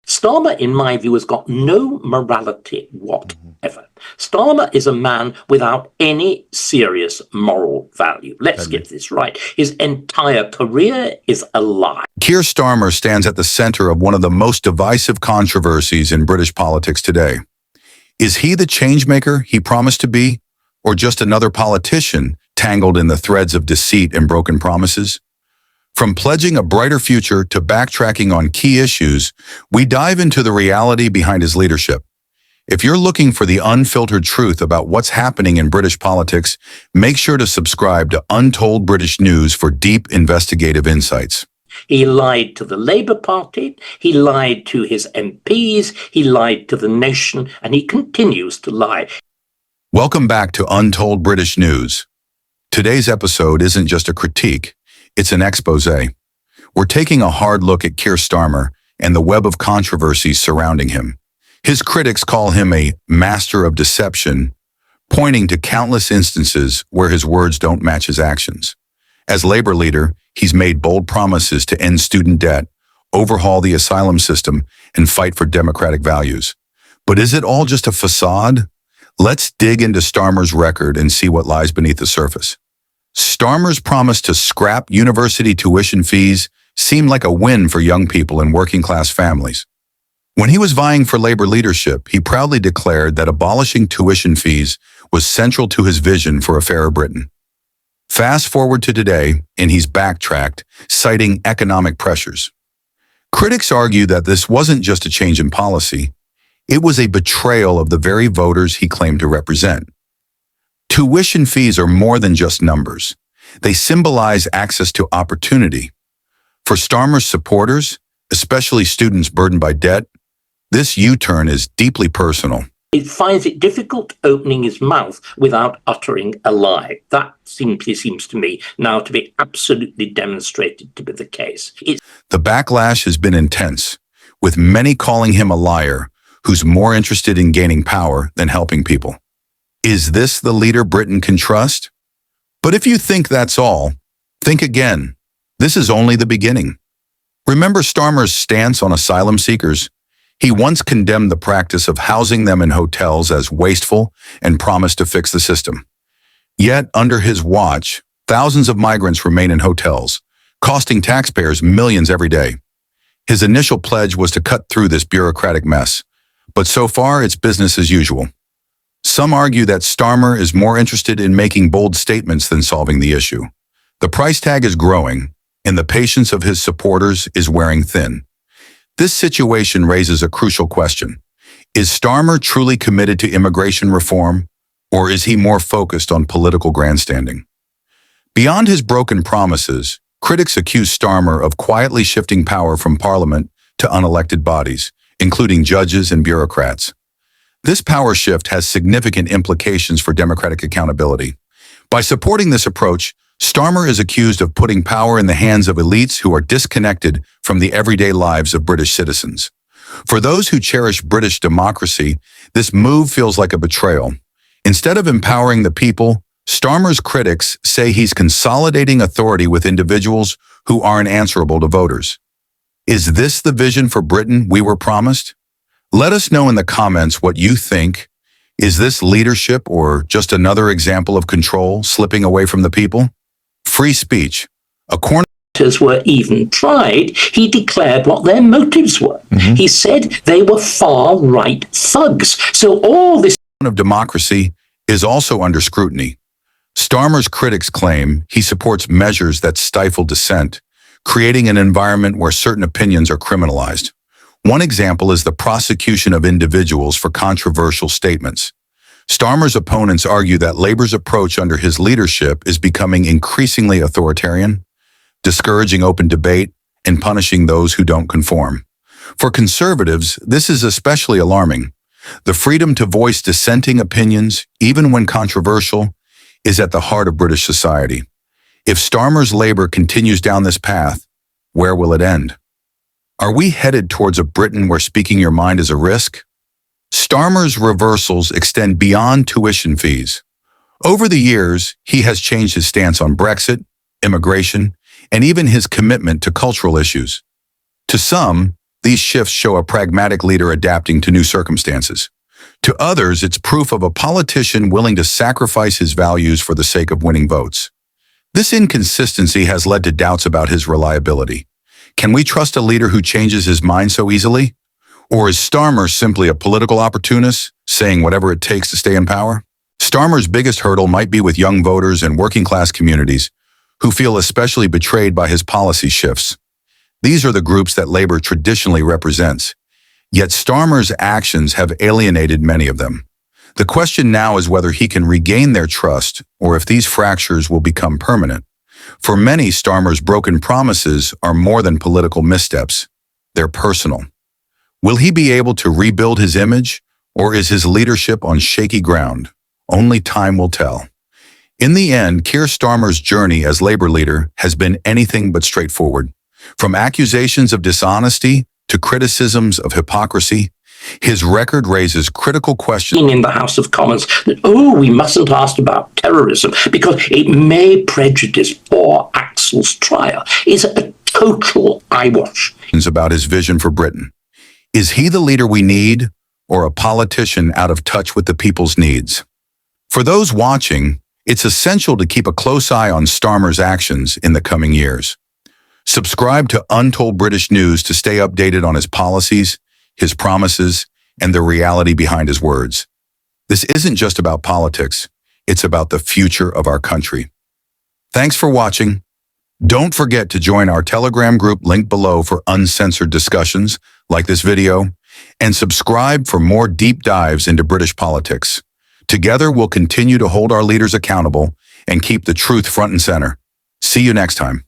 Starmer, in my view, has got no morality whatever. Starmer is a man without any serious moral value. Let's get this right. His entire career is a lie. Keir Starmer stands at the center of one of the most divisive controversies in British politics today. Is he the changemaker he promised to be, or just another politician tangled in the threads of deceit and broken promises? From pledging a brighter future to backtracking on key issues, we dive into the reality behind his leadership. If you're looking for the unfiltered truth about what's happening in British politics, make sure to subscribe to Untold British News for deep investigative insights. He lied to the Labour Party, he lied to his MPs, he lied to the nation, and he continues to lie. Welcome back to Untold British News. Today's episode isn't just a critique, it's an expose. We're taking a hard look at Keir Starmer and the web of controversies surrounding him. His critics call him a master of deception, pointing to countless instances where his words don't match his actions. As Labour leader, he's made bold promises to end student debt, overhaul the asylum system, and fight for democratic values. But is it all just a facade? Let's dig into Starmer's record and see what lies beneath the surface. Starmer's promise to scrap university tuition fees seemed like a win for young people and working-class families. When he was vying for Labour leadership, he proudly declared that abolishing tuition fees was central to his vision for a fairer Britain. Fast forward to today, and he's backtracked, citing economic pressures. Critics argue that this wasn't just a change in policy, it was a betrayal of the very voters he claimed to represent. Tuition fees are more than just numbers. They symbolize access to opportunity. For Starmer's supporters, especially students burdened by debt, this U-turn is deeply personal. He finds it difficult opening his mouth without uttering a lie. That simply seems to me now to be absolutely demonstrated to be the case. The backlash has been intense, with many calling him a liar who's more interested in gaining power than helping people. Is this the leader Britain can trust? But if you think that's all, think again. This is only the beginning. Remember Starmer's stance on asylum seekers? He once condemned the practice of housing them in hotels as wasteful and promised to fix the system. Yet, under his watch, thousands of migrants remain in hotels, costing taxpayers millions every day. His initial pledge was to cut through this bureaucratic mess, but so far it's business as usual. Some argue that Starmer is more interested in making bold statements than solving the issue. The price tag is growing, and the patience of his supporters is wearing thin. This situation raises a crucial question. Is Starmer truly committed to immigration reform, or is he more focused on political grandstanding? Beyond his broken promises, critics accuse Starmer of quietly shifting power from Parliament to unelected bodies, including judges and bureaucrats. This power shift has significant implications for democratic accountability. By supporting this approach, Starmer is accused of putting power in the hands of elites who are disconnected from the everyday lives of British citizens. For those who cherish British democracy, this move feels like a betrayal. Instead of empowering the people, Starmer's critics say he's consolidating authority with individuals who aren't answerable to voters. Is this the vision for Britain we were promised? Let us know in the comments what you think. Is this leadership or just another example of control slipping away from the people? Free speech. Were even tried, he declared what their motives were. He said they were far-right thugs. So all this of democracy is also under scrutiny. Starmer's critics claim he supports measures that stifle dissent, creating an environment where certain opinions are criminalized. One example is the prosecution of individuals for controversial statements. Starmer's opponents argue that Labour's approach under his leadership is becoming increasingly authoritarian, discouraging open debate, and punishing those who don't conform. For conservatives, this is especially alarming. The freedom to voice dissenting opinions, even when controversial, is at the heart of British society. If Starmer's Labour continues down this path, where will it end? Are we headed towards a Britain where speaking your mind is a risk? Starmer's reversals extend beyond tuition fees. Over the years, he has changed his stance on Brexit, immigration, and even his commitment to cultural issues. To some, these shifts show a pragmatic leader adapting to new circumstances. To others, it's proof of a politician willing to sacrifice his values for the sake of winning votes. This inconsistency has led to doubts about his reliability. Can we trust a leader who changes his mind so easily? Or is Starmer simply a political opportunist, saying whatever it takes to stay in power? Starmer's biggest hurdle might be with young voters and working-class communities, who feel especially betrayed by his policy shifts. These are the groups that Labour traditionally represents. Yet Starmer's actions have alienated many of them. The question now is whether he can regain their trust or if these fractures will become permanent. For many, Starmer's broken promises are more than political missteps. They're personal. Will he be able to rebuild his image, or is his leadership on shaky ground? Only time will tell. In the end, Keir Starmer's journey as Labour leader has been anything but straightforward. From accusations of dishonesty to criticisms of hypocrisy, his record raises critical questions in the House of Commons that, we mustn't ask about terrorism because it may prejudice poor Axel's trial is a total eyewash. About his vision for Britain. Is he the leader we need, or a politician out of touch with the people's needs? For those watching, it's essential to keep a close eye on Starmer's actions in the coming years. Subscribe to Untold British News to stay updated on his policies, his promises, and the reality behind his words. This isn't just about politics, it's about the future of our country. Thanks for watching. Don't forget to join our Telegram group linked below for uncensored discussions like this video, and subscribe for more deep dives into British politics. Together, we'll continue to hold our leaders accountable and keep the truth front and center. See you next time.